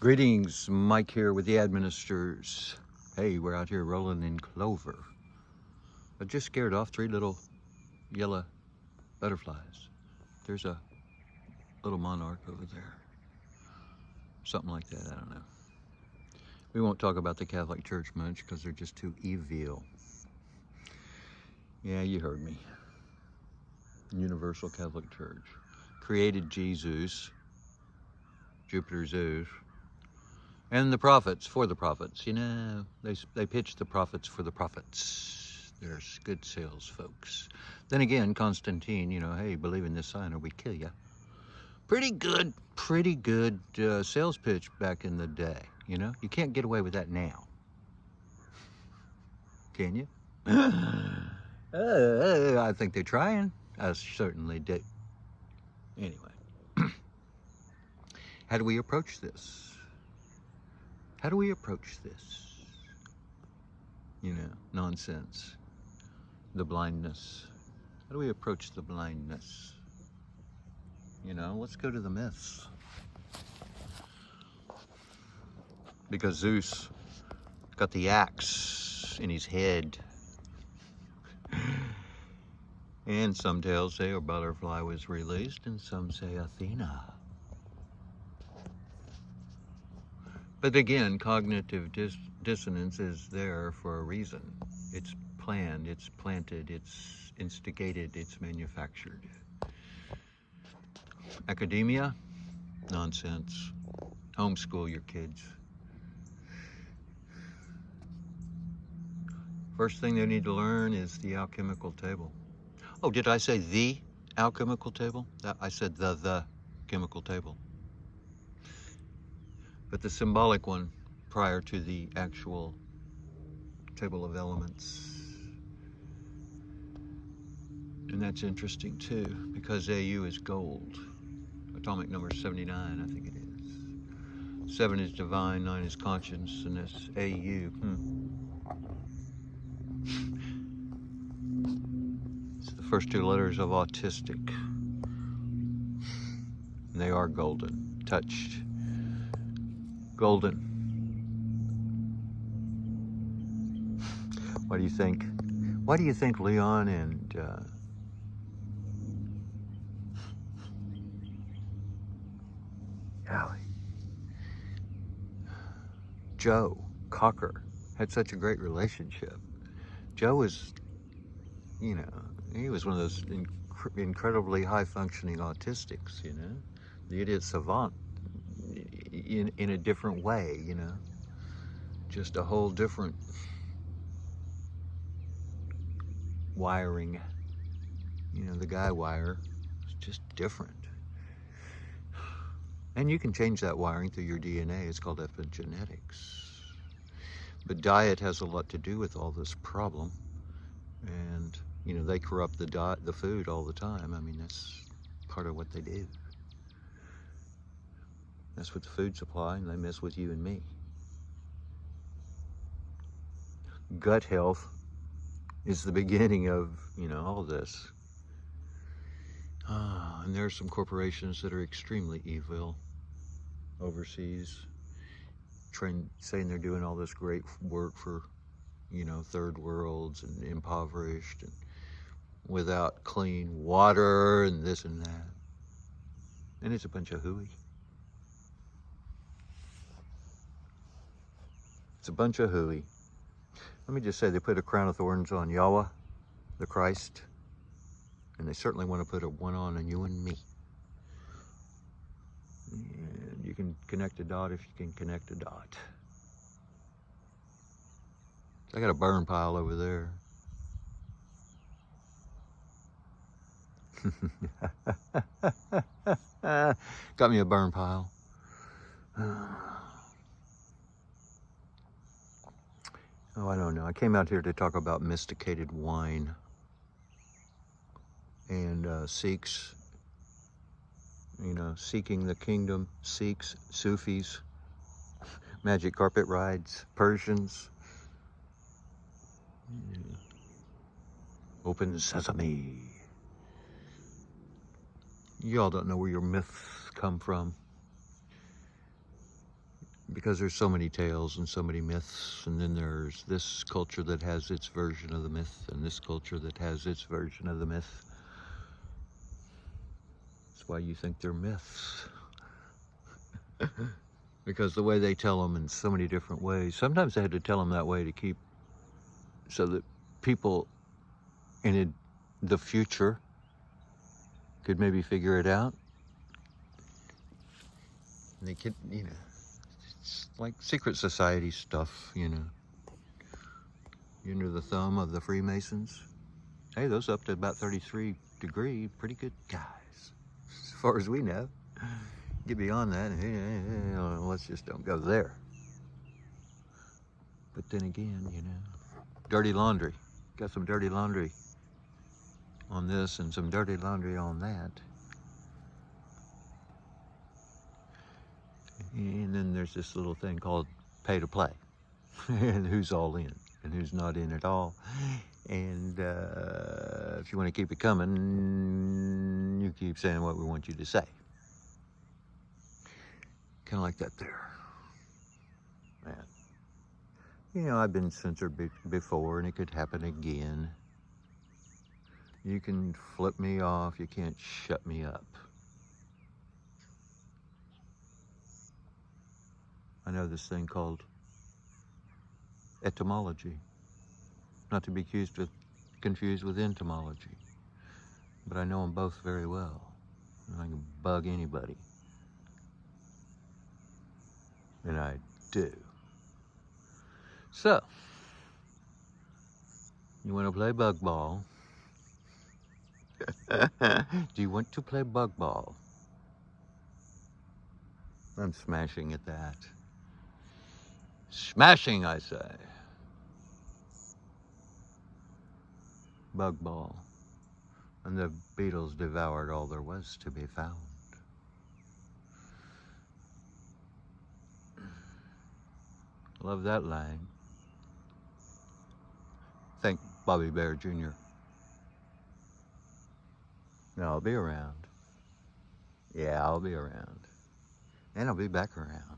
Greetings, Mike here with the Administers. Hey, we're out here rolling in clover. I just scared off 3 little yellow butterflies. There's a little monarch over there. Something like that, I don't know. We won't talk about the Catholic Church much because they're just too evil. Yeah, you heard me. Universal Catholic Church. Created Jesus, Jupiter Zeus, and the prophets for the prophets. You know, they pitch the prophets for the prophets. They're good sales folks. Then again, Constantine, you know, hey, believe in this sign or we kill you. Pretty good sales pitch back in the day. You know, you can't get away with that now. Can you? I think they're trying. I certainly did. Anyway, how do we approach this? How do we approach this? You know, nonsense. The blindness. How do we approach the blindness? You know, let's go to the myths. Because Zeus got the axe in his head. And some tales say a butterfly was released, and some say Athena. But again, cognitive dissonance is there for a reason. It's planned, it's planted, it's instigated, it's manufactured. Academia? Nonsense. Homeschool your kids. First thing they need to learn is the alchemical table. Oh, did I say the alchemical table? I said the chemical table. But the symbolic one prior to the actual table of elements. And that's interesting too, because AU is gold. Atomic number 79, I think it is. 7 is divine, 9 is conscience, and that's AU. It's the first 2 letters of autistic. And they are golden, touched. Golden. What do you think? Why do you think Leon and Joe Cocker had such a great relationship? Joe was, you know, he was one of those incredibly high-functioning autistics, you know, the idiot savant in a different way, you know, just a whole different wiring, you know, the guy wire is just different. And you can change that wiring through your DNA. It's called epigenetics. But diet has a lot to do with all this problem. And, you know, they corrupt the food all the time. I mean, that's part of what they do. That's what the food supply, and they mess with you and me. Gut health is the beginning of, you know, all this. And there are some corporations that are extremely evil overseas, saying they're doing all this great work for, you know, third worlds and impoverished and without clean water and this and that. And it's a bunch of hooey. It's a bunch of hooey. Let me just say, they put a crown of thorns on Yahweh, the Christ, and they certainly want to put one on you and me. And you can connect a dot if you can connect a dot. I got a burn pile over there. Got me a burn pile. Oh, I don't know. I came out here to talk about mysticated whine and Sikhs, you know, seeking the kingdom, Sikhs, Sufis, magic carpet rides, Persians. Yeah. Open sesame. Y'all don't know where your myths come from. because there's so many tales and so many myths, and then there's this culture that has its version of the myth, and this culture that has its version of the myth. That's why you think they're myths. Because the way they tell them in so many different ways. Sometimes they had to tell them that way to keep, so that people in the future could maybe figure it out. And they could, you know, it's like secret society stuff, you know. You're under the thumb of the Freemasons. Hey, those up to about 33 degree, pretty good guys, as far as we know. Get beyond that, let's just don't go there. But then again, you know, dirty laundry. Got some dirty laundry on this and some dirty laundry on that. And then there's this little thing called pay to play. And who's all in and who's not in at all. And if you want to keep it coming, you keep saying what we want you to say. Kind of like that there. Man. You know, I've been censored before, and it could happen again. You can flip me off, you can't shut me up. I know this thing called etymology, not to be confused with entomology, but I know them both very well, and I can bug anybody, and I do. So, you want to play bug ball? Do you want to play bug ball? I'm smashing at that. Smashing, I say. Bug ball. And the beetles devoured all there was to be found. Love that line. Thank Bobby Bear Jr. No, I'll be around. Yeah, I'll be around. And I'll be back around.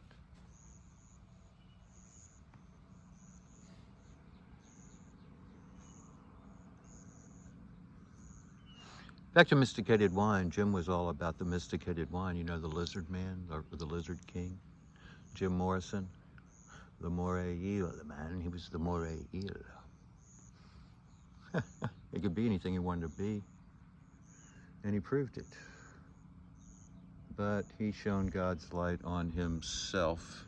Back to Mysticated Wine. Jim was all about the Mysticated Wine. You know, the Lizard Man, or the Lizard King, Jim Morrison, the Moray-eel, the man. He was the Moray-eel. It could be anything he wanted to be, and he proved it. But he shone God's light on himself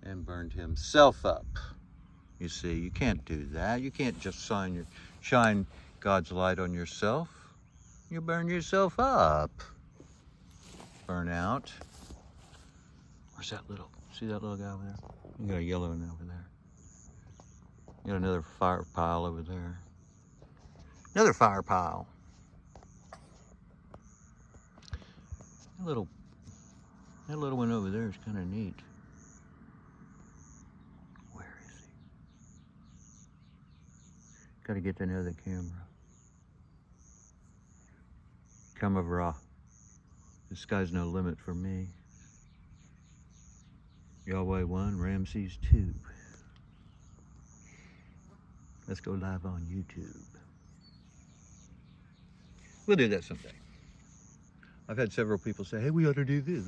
and burned himself up. You see, you can't do that. You can't just shine God's light on yourself. You burn yourself up. Burn out. Where's that little, see that little guy over there? You got a yellow one over there. You got another fire pile over there. Another fire pile. That little one over there is kind of neat. Where is he? Got to get to know the camera. Camera. The sky's no limit for me. Yahweh 1, Ramses 2. Let's go live on YouTube. We'll do that someday. I've had several people say, hey, we ought to do this,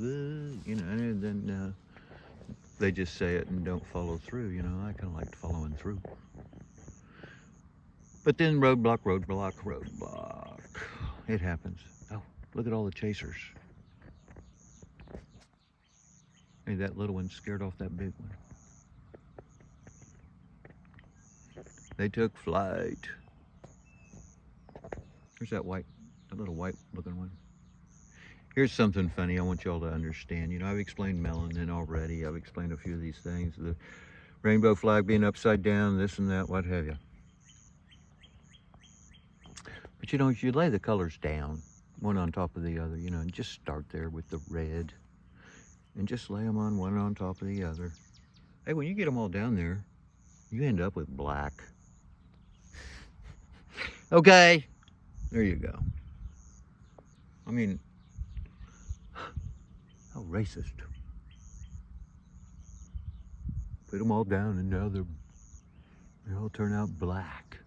you know, and then they just say it and don't follow through, you know. I kind of like following through. But then roadblock. It happens. Oh, look at all the chasers. Hey, that little one scared off that big one. They took flight. There's that little white looking one. Here's something funny I want y'all to understand. You know, I've explained melanin already. I've explained a few of these things. The rainbow flag being upside down, this and that, what have you. But you know, you lay the colors down, one on top of the other, you know, and just start there with the red. And just lay them on one on top of the other. Hey, when you get them all down there, you end up with black. Okay, there you go. I mean, how racist. Put them all down, and now they all turn out black.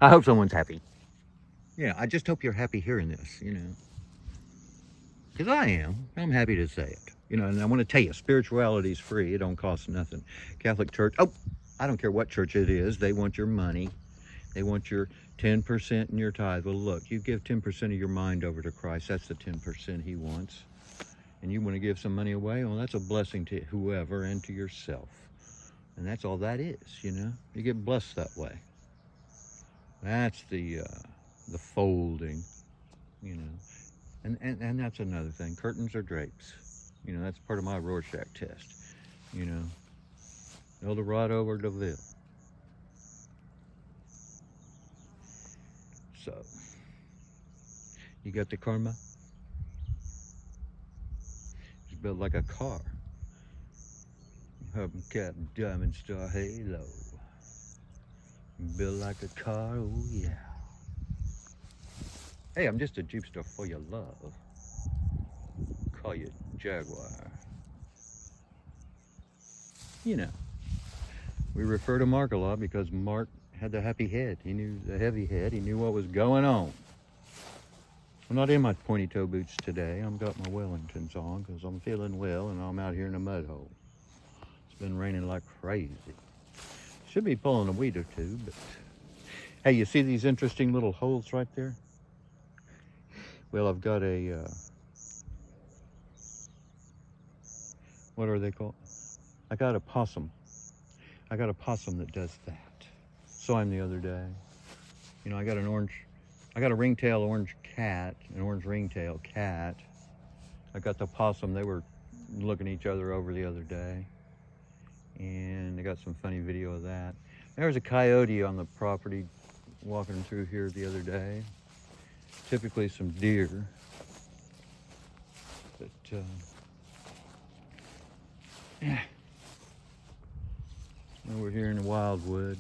I hope someone's happy. Yeah, I just hope you're happy hearing this, you know. Because I am. I'm happy to say it. You know, and I want to tell you, spirituality is free. It don't cost nothing. Catholic Church, oh, I don't care what church it is. They want your money. They want your 10% in your tithe. Well, look, you give 10% of your mind over to Christ. That's the 10% he wants. And you want to give some money away? Well, that's a blessing to whoever and to yourself. And that's all that is, you know. You get blessed that way. That's the folding, you know. And that's another thing. Curtains or drapes. You know, that's part of my Rorschach test. You know, El Dorado or DeVille. So, you got the karma? It's built like a car. Hubcap Diamond Star Halo. Built like a car, oh yeah. Hey, I'm just a Jeepster for your love. Call you Jaguar. You know, we refer to Mark a lot because Mark had the happy head. He knew the heavy head. He knew what was going on. I'm not in my pointy toe boots today. I've got my Wellingtons on because I'm feeling well and I'm out here in a mud hole. It's been raining like crazy. Should be pulling a weed or two, but hey, you see these interesting little holes right there? Well, I've got a, what are they called? I got a possum. I got a possum that does that. Saw him the other day. You know, I got a ringtail orange cat, an orange ringtail cat. I got the possum. They were looking each other over the other day. And I got some funny video of that. There was a coyote on the property walking through here the other day. Typically some deer. But, yeah. Now we're here in the wildwood.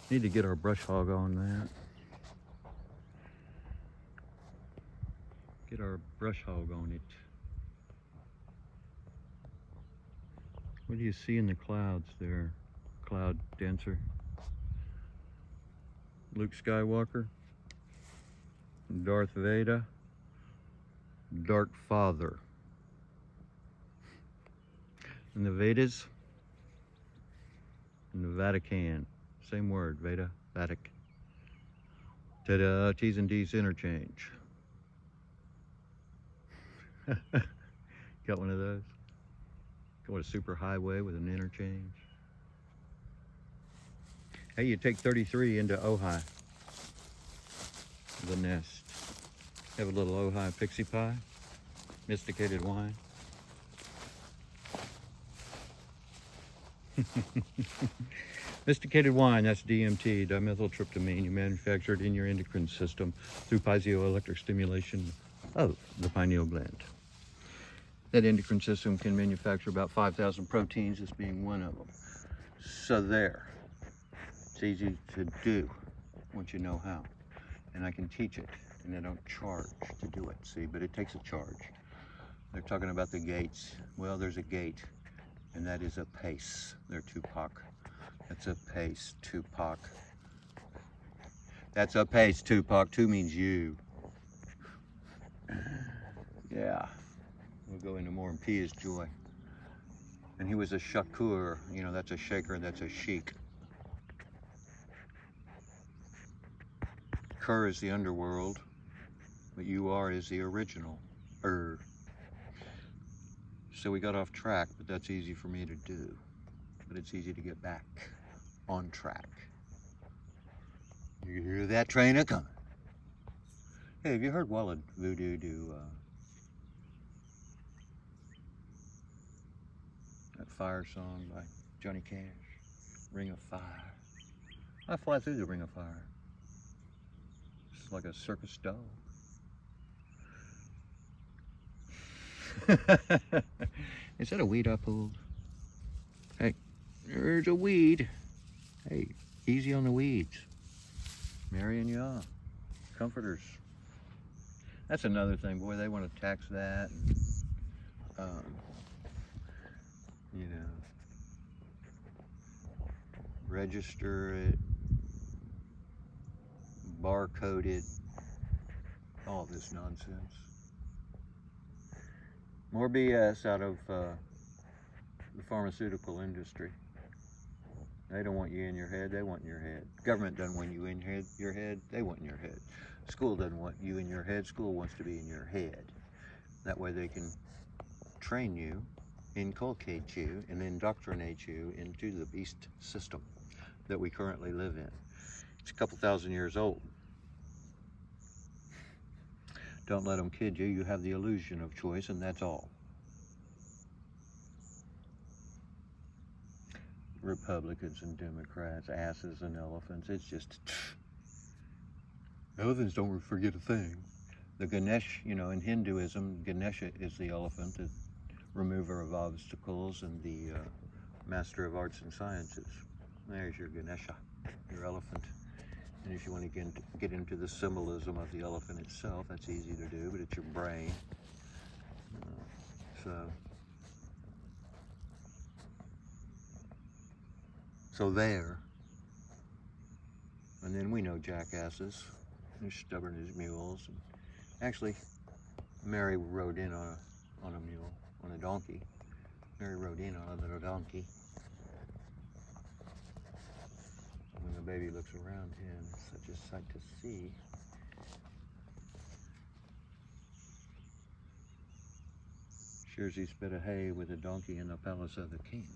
Need to get our brush hog on that. Get our brush hog on it. What do you see in the clouds there, cloud dancer? Luke Skywalker, Darth Vader, Dark Father. And the Vedas and the Vatican. Same word, Veda, Vatic. Ta-da, T's and D's interchange. Got one of those? Got a super highway with an interchange. Hey, you take 33 into Ojai, the nest. Have a little Ojai pixie pie, mysticated wine. Mysticated wine, that's DMT, dimethyltryptamine. You manufacture it in your endocrine system through piezoelectric stimulation of the pineal gland. That endocrine system can manufacture about 5,000 proteins, this being one of them. So there. It's easy to do once you know how. And I can teach it, and I don't charge to do it, see, but it takes a charge. They're talking about the gates. Well, there's a gate, and that is a pace. They're Tupac. That's a pace, Tupac. That's a pace, Tupac. Two means you. Yeah. We'll go into more, and P is joy. And he was a shakur. You know, that's a shaker, that's a sheik. Kur is the underworld, but you are is the original. So we got off track, but that's easy for me to do. But it's easy to get back on track. You hear that train a-coming. Hey, have you heard Walla Voodoo do that fire song by Johnny Cash? Ring of Fire. I fly through the ring of fire. It's like a circus dog. Is that a weed I pulled? Hey, there's a weed. Hey, easy on the weeds. Mary and Yah, comforters. That's another thing, boy, they want to tax that. You know, register it, barcode it, all this nonsense. More BS out of the pharmaceutical industry. They don't want you in your head, they want in your head. Government doesn't want you in your head, they want in your head. School doesn't want you in your head, school wants to be in your head. That way they can train you, inculcate you, and indoctrinate you into the beast system that we currently live in. It's a couple thousand years old. Don't let them kid you. You have the illusion of choice, and that's all. Republicans and Democrats, asses and elephants. It's just... Elephants don't forget a thing. The Ganesh, you know, in Hinduism, Ganesha is the elephant, the remover of obstacles, and the master of arts and sciences. There's your Ganesha, your elephant. And if you want to get into the symbolism of the elephant itself, that's easy to do, but it's your brain. So there. And then we know jackasses. They're stubborn as mules. And actually, Mary rode in on a mule, on a donkey. Mary rode in on a little donkey. When the baby looks around him, it's such a sight to see. Sure as he spit a hay with a donkey in the palace of the king.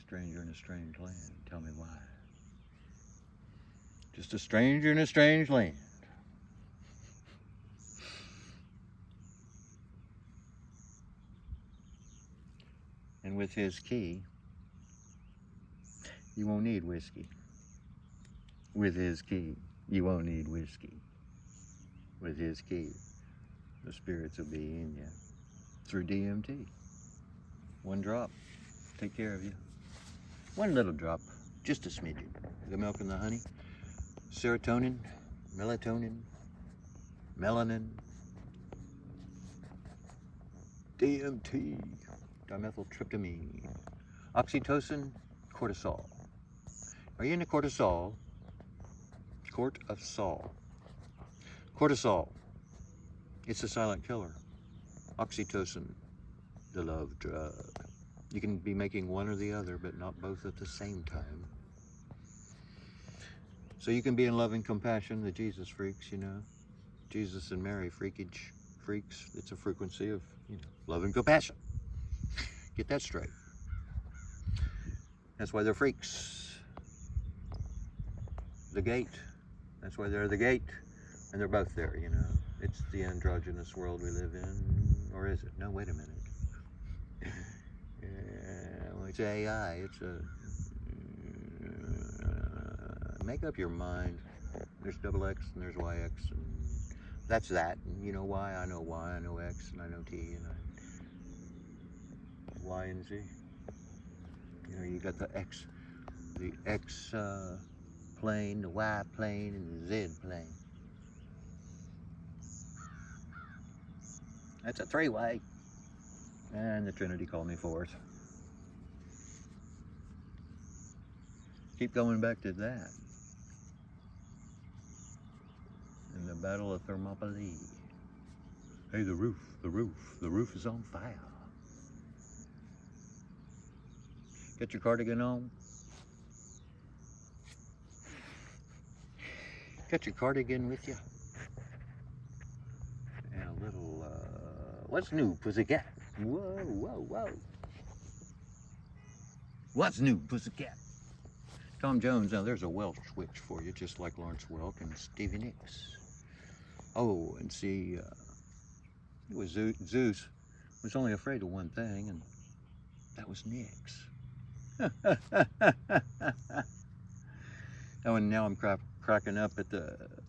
Stranger in a strange land. Tell me why. Just a stranger in a strange land. And with his key, you won't need whiskey. With his key, you won't need whiskey. With his key, the spirits will be in you through DMT. One drop, take care of you. One little drop, just a smidgen. The milk and the honey, serotonin, melatonin, melanin, DMT, dimethyltryptamine, oxytocin, cortisol. Are you into cortisol? Court of Saul. Cortisol, it's a silent killer. Oxytocin, the love drug. You can be making one or the other, but not both at the same time. So you can be in love and compassion, the Jesus freaks, you know. Jesus and Mary freakage freaks. It's a frequency of, you know, love and compassion. Get that straight. That's why they're freaks. The gate. That's why they're the gate. And they're both there, you know. It's the androgynous world we live in. Or is it? No, wait a minute. Well, it's AI. It's a... make up your mind. There's double X and there's YX. And that's that. And you know Y, I know Y, I know X, and I know T, and Y and Z. You know, you got the X plane, the Y plane, and the Z plane. That's a three-way. And the Trinity called me forth. Keep going back to that. In the Battle of Thermopylae. Hey, the roof is on fire. Get your cardigan on. Got your cardigan with you. And a little, what's new, pussycat? Whoa, whoa, whoa. What's new, pussycat? Tom Jones, now there's a Welsh witch for you, just like Lawrence Welk and Stevie Nicks. Oh, and see, it was Zeus was only afraid of one thing, and that was Nicks. Oh, and now I'm cracking up at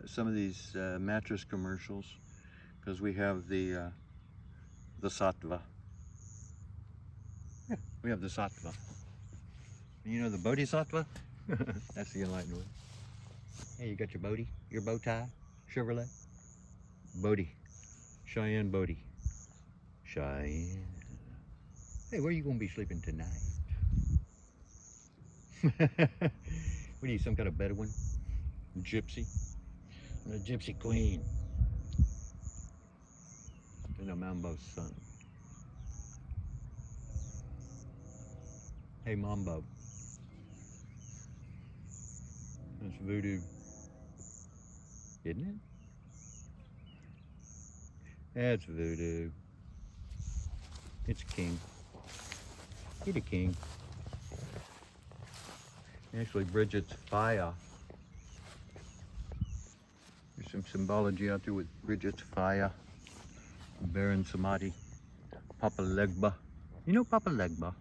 some of these mattress commercials, because we have the sattva. Yeah, we have the sattva. You know the bodhisattva? That's the Enlightened one. Hey, you got your Bodie? Your bow tie? Chevrolet? Bodie. Cheyenne Bodie. Cheyenne. Hey, where are you going to be sleeping tonight? What are you, some kind of Bedouin? Gypsy? The Gypsy Queen. And a Mambo's son. Hey, Mambo. That's voodoo. Isn't it? That's voodoo. It's a king. He's a king. Actually, Bridget's fire. There's some symbology out there with Bridget's fire. Baron Samadhi. Papa Legba. You know Papa Legba?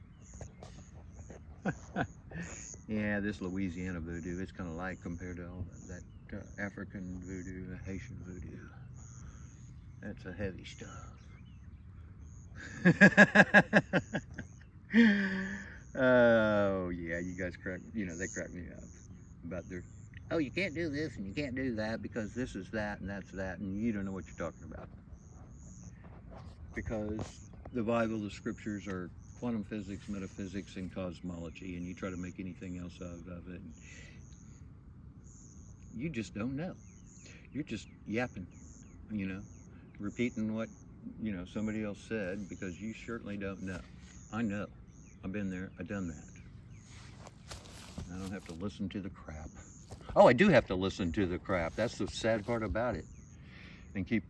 Yeah, this Louisiana voodoo, it's kind of light compared to all that African voodoo, Haitian voodoo. That's a heavy stuff. Oh, yeah, you guys crack, they crack me up about their, oh, you can't do this and you can't do that because this is that and that's that, and you don't know what you're talking about. Because the Bible, the scriptures are quantum physics, metaphysics, and cosmology, and you try to make anything else out of it, and you just don't know. You're just yapping, repeating what, somebody else said because you certainly don't know. I know. I've been there. I've done that. I don't have to listen to the crap. Oh, I do have to listen to the crap. That's the sad part about it. And keep,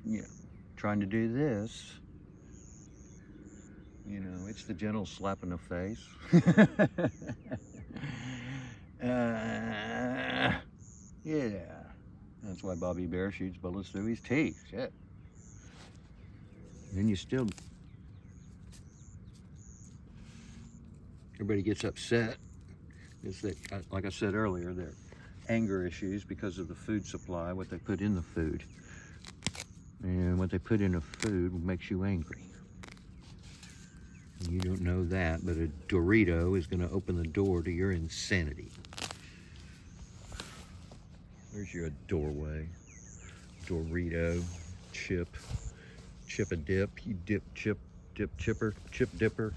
trying to do this. It's the gentle slap in the face. Yeah. That's why Bobby Bear shoots bullets through his teeth. Shit. And then you still... Everybody gets upset. It's that, like I said earlier, their anger issues because of the food supply, what they put in the food. And what they put in the food makes you angry. You don't know that, but a Dorito is going to open the door to your insanity. There's your doorway. Dorito, chip a dip, you dip chipper, chip dipper.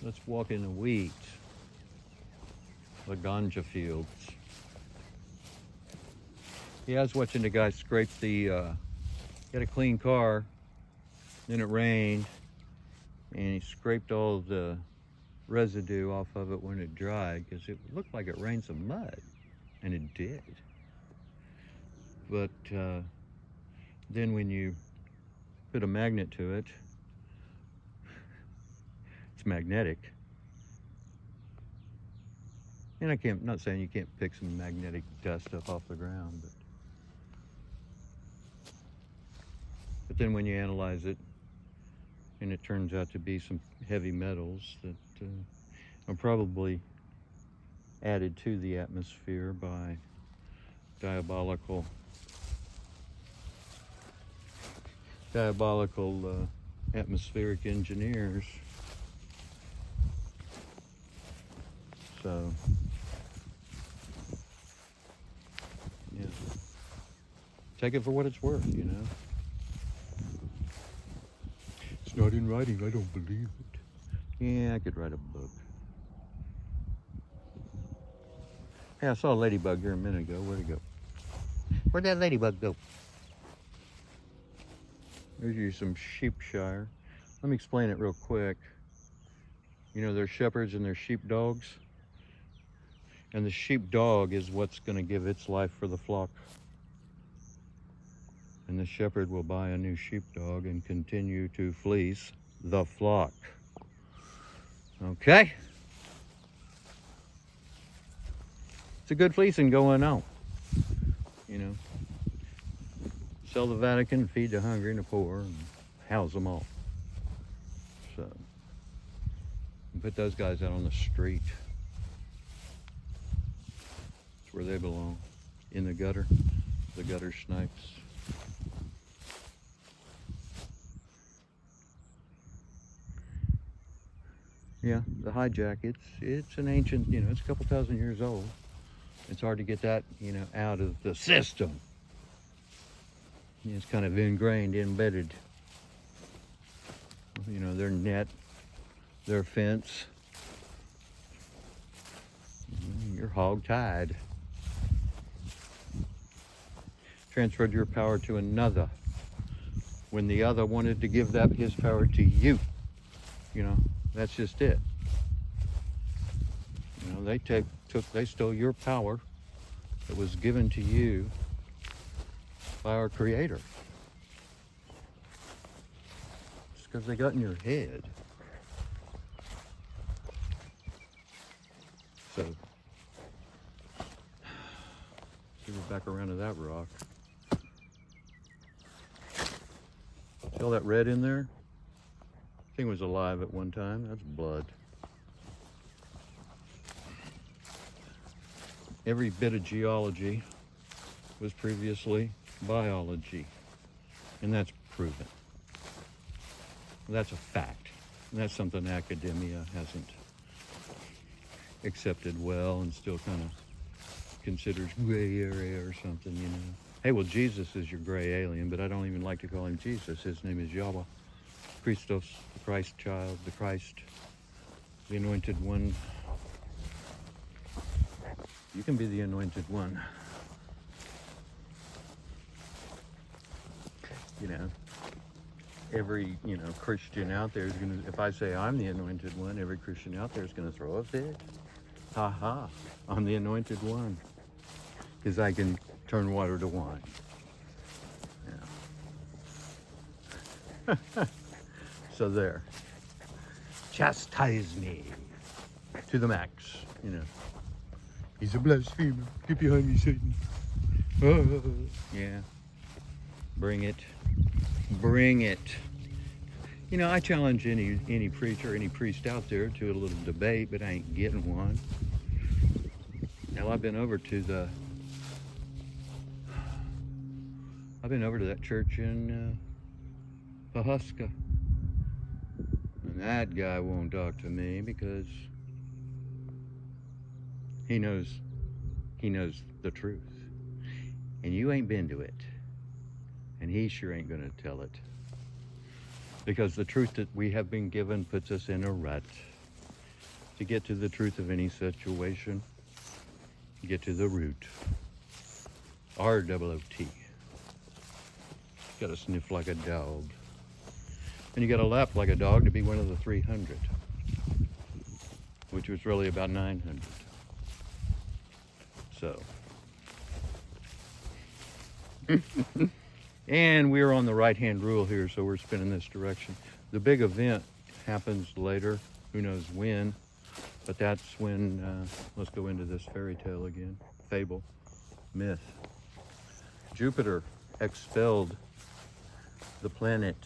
Let's walk in the wheat, the ganja fields. Yeah, I was watching the guy scrape he had a clean car, then it rained, and he scraped all the residue off of it when it dried, because it looked like it rained some mud, and it did. But then when you put a magnet to it, it's magnetic. And I'm not saying you can't pick some magnetic dust up off the ground, but then when you analyze it, and it turns out to be some heavy metals that are probably added to the atmosphere by diabolical atmospheric engineers. So, yeah, take it for what it's worth, It's not in writing, I don't believe it. Yeah, I could write a book. Hey, I saw a ladybug here a minute ago. Where'd it go? Where'd that ladybug go? There's you some sheepshire. Let me explain it real quick. There's shepherds and there's sheepdogs. And the sheepdog is what's going to give its life for the flock. And the shepherd will buy a new sheepdog and continue to fleece the flock. Okay? It's a good fleecing going on. Sell the Vatican, feed the hungry and the poor, and house them all. So, put those guys out on the street. It's where they belong. In the gutter snipes. Yeah, the hijack, it's an ancient, it's a couple thousand years old. It's hard to get that, out of the system. It's kind of ingrained, embedded. Their net, their fence. You're hog-tied. Transferred your power to another when the other wanted to give that his power to you. That's just it. They stole your power that was given to you by our Creator. It's because they got in your head. So, give it back around to that rock. See all that red in there? Thing was alive at one time. That's blood. Every bit of geology was previously biology, and that's proven. That's a fact. And that's something academia hasn't accepted well and still kind of considers gray area or something, Hey, well, Jesus is your gray alien, but I don't even like to call him Jesus. His name is Yahweh, Christos, the Christ child, the Christ, the Anointed One. You can be the Anointed One. Every, Christian out there is going to, if I say I'm the Anointed One, every Christian out there is going to throw a fit. Ha ha, I'm the Anointed One. Because I can turn water to wine. Yeah. So there. Chastise me to the max, He's a blasphemer. Get behind me, Satan. Yeah. Bring it. Bring it. I challenge any preacher, any priest out there to a little debate, but I ain't getting one. Now I've been over to that church in Pahuska. And that guy won't talk to me because he knows the truth. And you ain't been to it. And he sure ain't gonna tell it. Because the truth that we have been given puts us in a rut. To get to the truth of any situation, get to the root. R-O-O-T. You gotta sniff like a dog. And you gotta lap like a dog to be one of the 300. Which was really about 900. So. And we're on the right-hand rule here, so we're spinning this direction. The big event happens later, who knows when, but that's when, let's go into this fairy tale again, fable, myth. Jupiter expelled the planet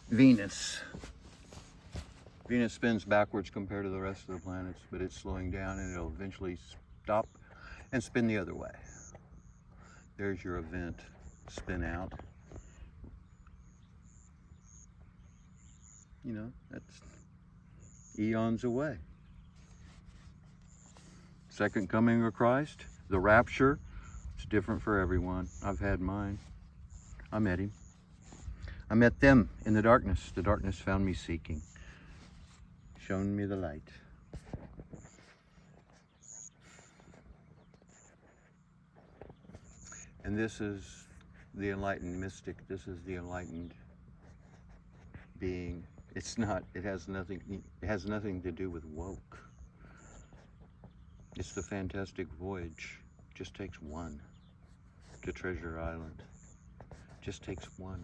Venus. Venus spins backwards compared to the rest of the planets, but it's slowing down and it'll eventually stop and spin the other way. There's your event, spin out. That's eons away. Second coming of Christ, the rapture, it's different for everyone. I've had mine. I met him. I met them in the darkness. The darkness found me seeking, shown me the light. And this is the enlightened mystic. This is the enlightened being. It has nothing to do with woke. It's the fantastic voyage. Just takes one to Treasure Island. Just takes one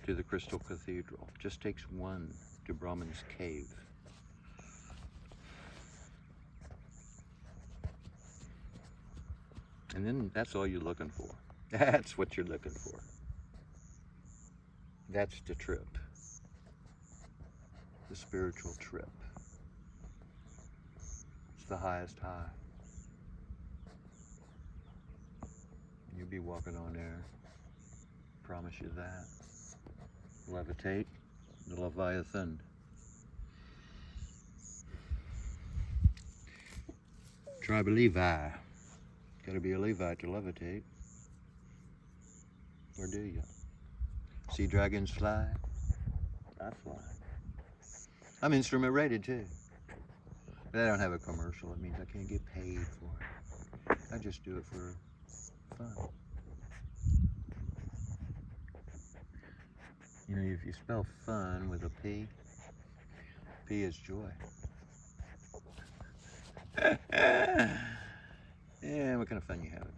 to the Crystal Cathedral. Just takes one to Brahman's Cave. And then that's all you're looking for. That's what you're looking for. That's the trip. The spiritual trip. It's the highest high. You'll be walking on air. promise you that. Levitate, the Leviathan. Tribe of Levi. Gotta be a Levite to levitate. Or do you? See dragons fly? I fly. I'm instrument rated too. But I don't have a commercial. It means I can't get paid for it. I just do it for fun. You know, if you spell fun with a P, P is joy. Yeah, what kind of fun you having?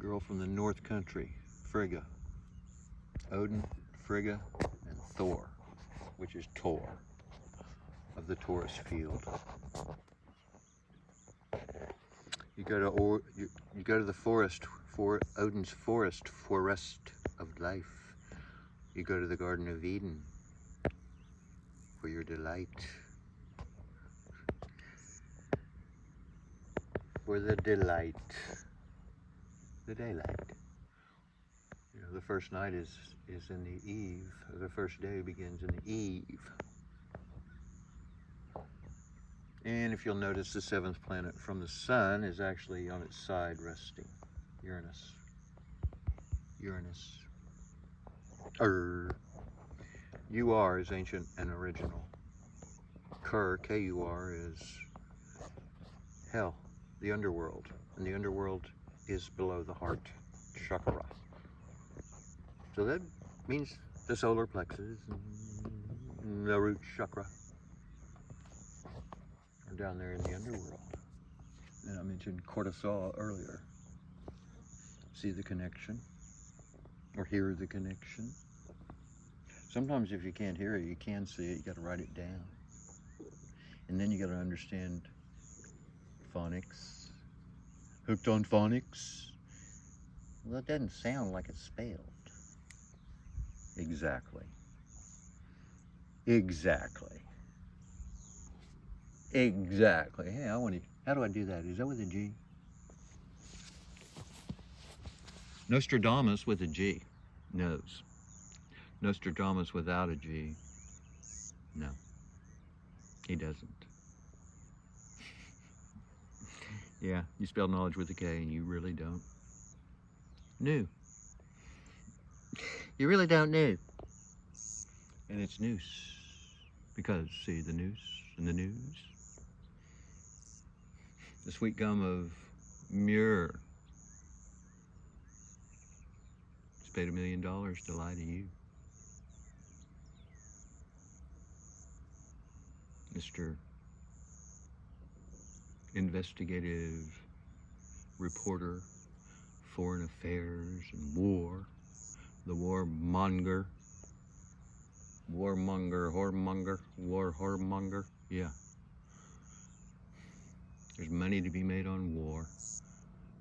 Girl from the North Country, Frigga. Odin, Frigga, and Thor, which is Tor, of the Taurus field. You go to the forest, for Odin's forest of life. You go to the Garden of Eden for your delight, for the delight, the daylight. You know, the first night is in the eve. The first day begins in the eve. And if you'll notice, the seventh planet from the sun is actually on its side resting. Uranus. Uranus. UR is ancient and original. Kur, K-U-R, is hell, the underworld. And the underworld is below the heart chakra. So that means the solar plexus and the root chakra are down there in the underworld. And I mentioned cortisol earlier. See the connection? Or hear the connection? Sometimes if you can't hear it, you can see it, you gotta write it down. And then you gotta understand phonics. Hooked on phonics? Well, it doesn't sound like it's spelled. Exactly. Exactly. Exactly. Hey, how do I do that? Is that with a G? Nostradamus with a G knows. Nostradamus without a G, no, he doesn't. Yeah, you spell knowledge with a K and you really don't. New. You really don't know. And it's noose. Because, see, the noose and the news. The sweet gum of Muir. It's paid $1 million to lie to you. Mr. Investigative Reporter, Foreign Affairs and War, the warmonger, whoremonger, yeah. There's money to be made on war,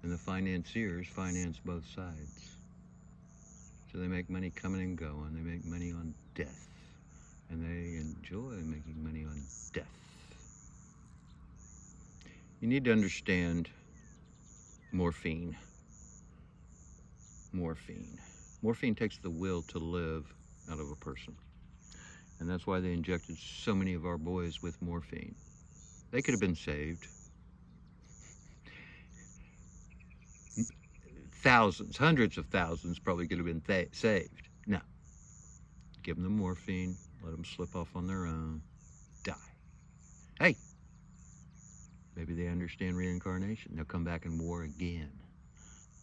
and the financiers finance both sides. So they make money coming and going, they make money on death, and they enjoy making money on death. You need to understand morphine. Morphine. Morphine takes the will to live out of a person. And that's why they injected so many of our boys with morphine. They could have been saved. Thousands, hundreds of thousands probably could have been saved. No. Give them the morphine, let them slip off on their own, die. Hey, maybe they understand reincarnation. They'll come back and war again.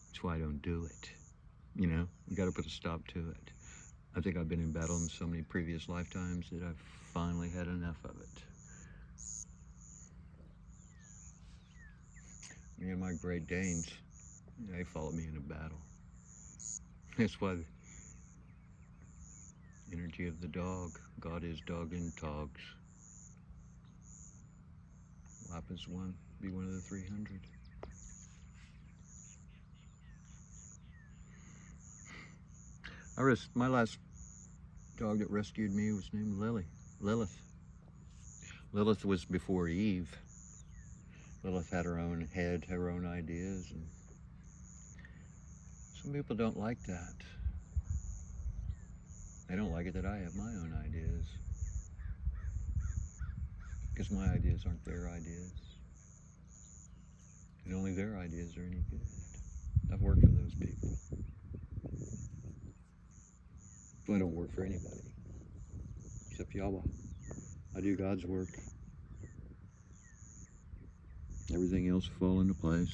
That's why I don't do it. You know, you got to put a stop to it. I think I've been in battle in so many previous lifetimes that I've finally had enough of it. Me and my Great Danes, they followed me into battle. That's why the energy of the dog, God is dog in togs. Lapis one, be one of the 300. My last dog that rescued me was named Lilith. Lilith was before Eve. Lilith had her own head, her own ideas, and some people don't like that. They don't like it that I have my own ideas, because my ideas aren't their ideas, and only their ideas are any good. I've worked for those people. I don't work for anybody, except Yahweh. I do God's work. Everything else will fall into place.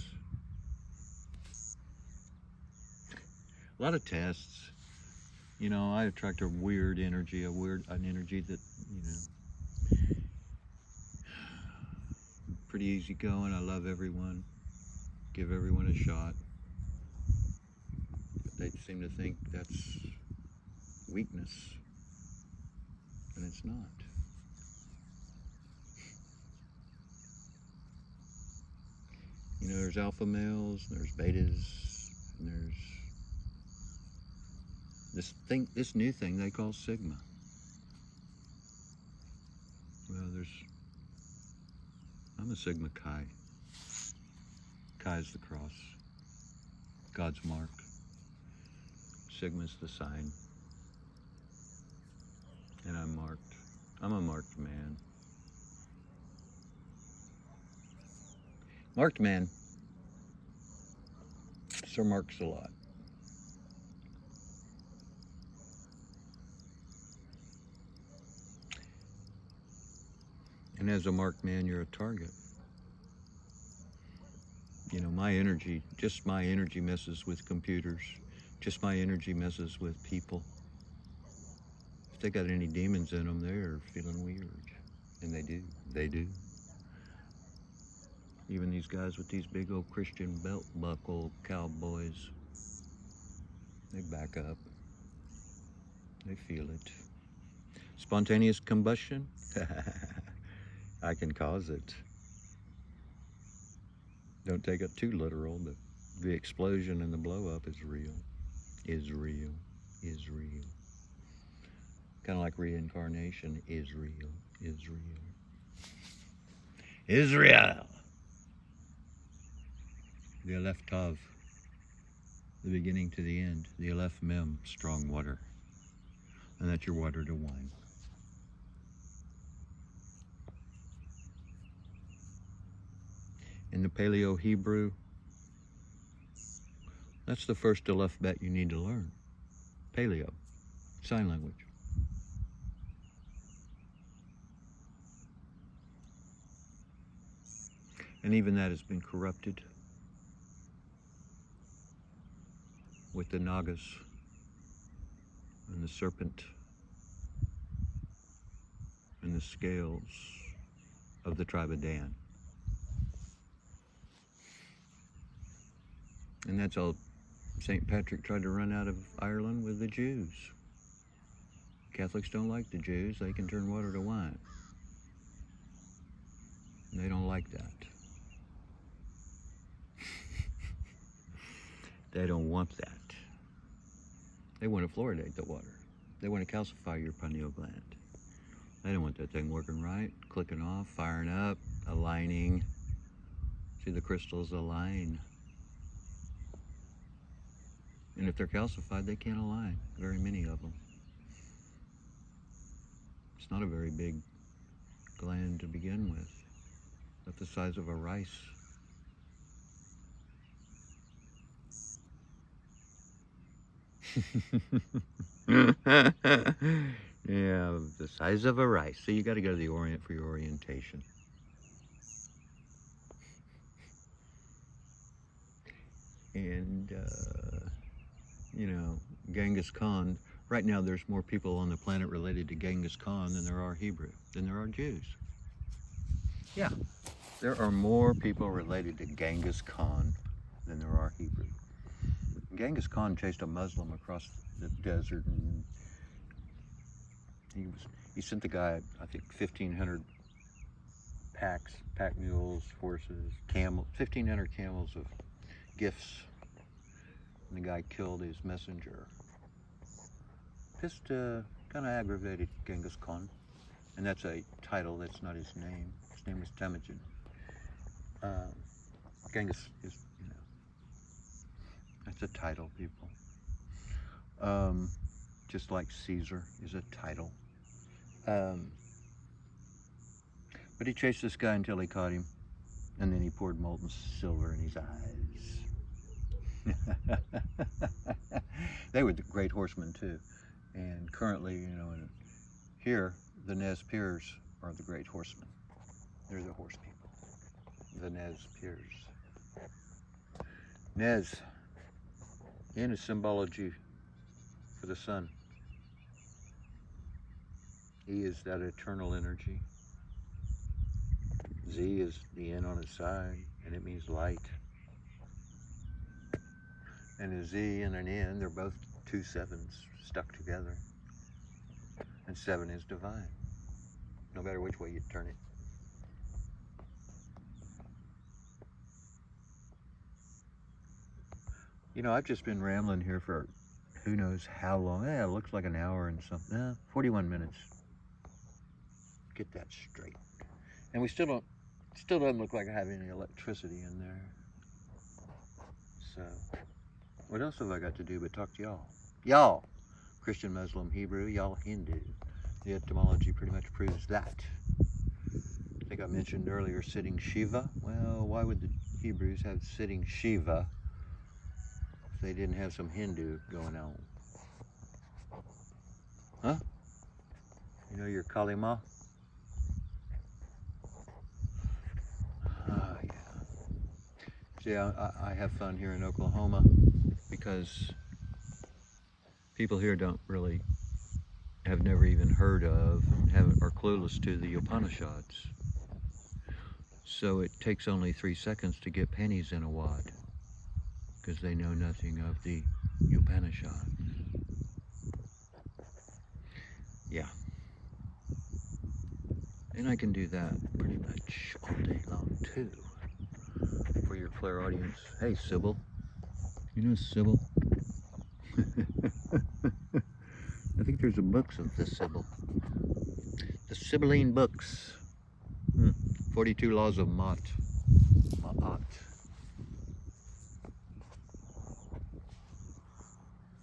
A lot of tests. You know, I attract a weird energy, an energy that, you know, pretty easygoing. I love everyone, give everyone a shot. But they seem to think that's weakness, and it's not. You know, there's alpha males, there's betas, and there's this new thing they call Sigma. Well, I'm a Sigma Chi. Chi is the cross, God's mark. Sigma's the sign. And I'm marked. I'm a marked man. Marked man. Sir marks a lot. And as a marked man, you're a target. You know, just my energy messes with computers. Just my energy messes with people. If they got any demons in them, they're feeling weird. And they do. Even these guys with these big old Christian belt buckle cowboys, they back up. They feel it. Spontaneous combustion? I can cause it. Don't take it too literal, but the explosion and the blow up is real. Is real. Is real. Kind of like reincarnation is real. Is real. Israel. The Aleph Tav. The beginning to the end. The Aleph Mem. Strong water. And that's your water to wine. In the Paleo Hebrew, that's the first Aleph Bet you need to learn. Paleo, sign language. And even that has been corrupted with the Nagas and the serpent and the scales of the tribe of Dan. And that's all St. Patrick tried to run out of Ireland with the Jews. Catholics don't like the Jews. They can turn water to wine. And they don't like that. They don't want that. They want to fluoridate the water. They want to calcify your pineal gland. They don't want that thing working right, clicking off, firing up, aligning. See, the crystals align. And if they're calcified, they can't align, very many of them. It's not a very big gland to begin with, about the size of a rice. Yeah, the size of a rice. So you got to go to the Orient for your orientation. And, you know, Genghis Khan, right now there's more people on the planet related to Genghis Khan than there are Jews. Yeah, there are more people related to Genghis Khan than there are Hebrew. Genghis Khan chased a Muslim across the desert, and he sent the guy, I think, 1,500 pack mules, horses, 1,500 camels of gifts. And the guy killed his messenger. Kind of aggravated Genghis Khan. And that's a title, that's not his name. His name was Temujin. Genghis is, that's a title, people. Just like Caesar is a title. But he chased this guy until he caught him, and then he poured molten silver in his eyes. They were the great horsemen too. And currently, here, the Nez Perce are the great horsemen. They're the horse people. The Nez Perce. Nez, in is symbology for the sun. E is that eternal energy. Z is the N on its side, and it means light. And a Z and an N, they're both 2 sevens stuck together. And 7 is divine, no matter which way you turn it. I've just been rambling here for who knows how long. It looks like an hour and something. 41 minutes. Get that straight. And we still doesn't look like I have any electricity in there. So, what else have I got to do but talk to y'all? Y'all, Christian, Muslim, Hebrew, y'all Hindu. The etymology pretty much proves that. I think I mentioned earlier sitting Shiva. Well, why would the Hebrews have sitting Shiva if they didn't have some Hindu going on? Huh? Your Kali Ma? See, I have fun here in Oklahoma because people here don't really have never even heard of and are clueless to the Upanishads. So it takes only 3 seconds to get pennies in a wad because they know nothing of the Upanishads. Yeah. And I can do that pretty much all day long too. For your clairaudience. Hey, Sybil. You know Sybil? I think there's a books of the Sybil. The Sibylline books. 42 Laws of Ma'at.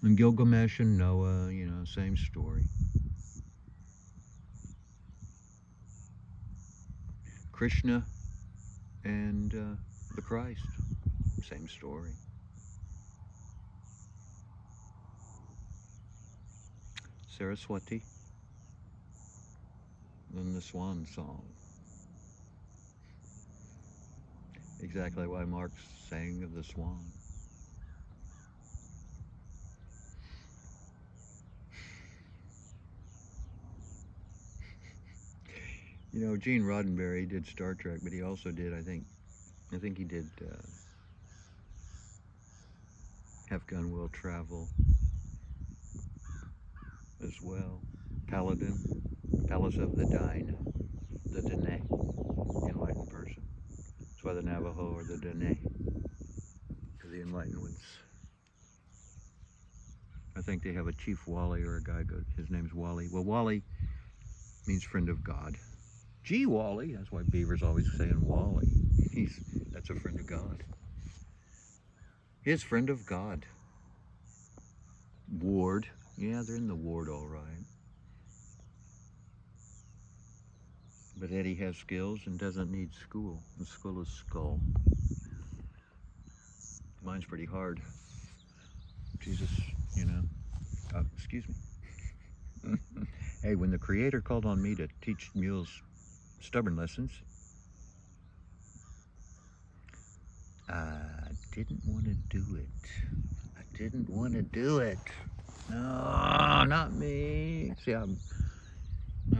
And Gilgamesh and Noah, same story. Krishna and the Christ, same story. Saraswati, then the Swan Song. Exactly why Marx sang of the swan. Gene Roddenberry did Star Trek, but he also did, I think he did Have Gun Will Travel as well. Paladin, Palace of the Dine, the Dene, enlightened person. That's why the Navajo are the Dene, to the enlightened ones. I think they have a Chief Wally or a guy, his name's Wally. Well, Wally means friend of God. Gee, Wally, that's why Beaver's always saying Wally. That's a friend of God. His friend of God. Ward. Yeah, they're in the ward all right. But Eddie has skills and doesn't need school. The school is skull. Mine's pretty hard. Jesus, excuse me. Hey, when the Creator called on me to teach mules stubborn lessons, I didn't want to do it. I didn't want to do it. No, not me. See, I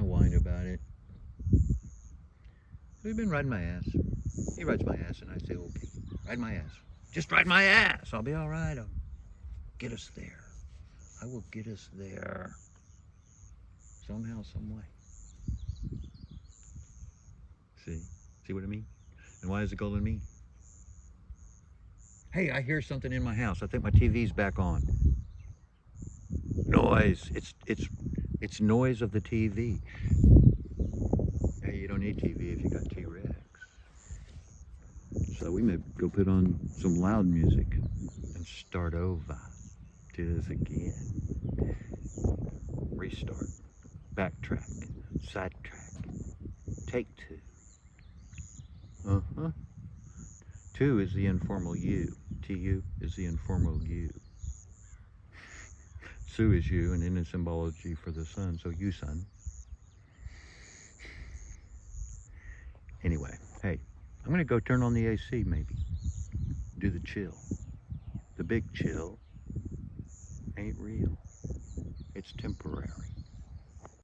whine about it. He's been riding my ass. He rides my ass, and I say, okay, ride my ass. Just ride my ass. I'll be all right. I'll get us there. I will get us there. Somehow, some way. See what I mean? And why is it golden mean? Hey, I hear something in my house. I think my TV's back on. Noise. It's noise of the TV. Hey, you don't need TV if you got T-Rex. So we may go put on some loud music and start over. Do this again. Restart. Backtrack. Sidetrack. Take two. Uh-huh. Two is the informal you. Tu is the informal you. Su is you, and in the symbology for the sun, so you sun. Anyway, hey, I'm gonna go turn on the AC maybe. Do the chill. The big chill ain't real. It's temporary.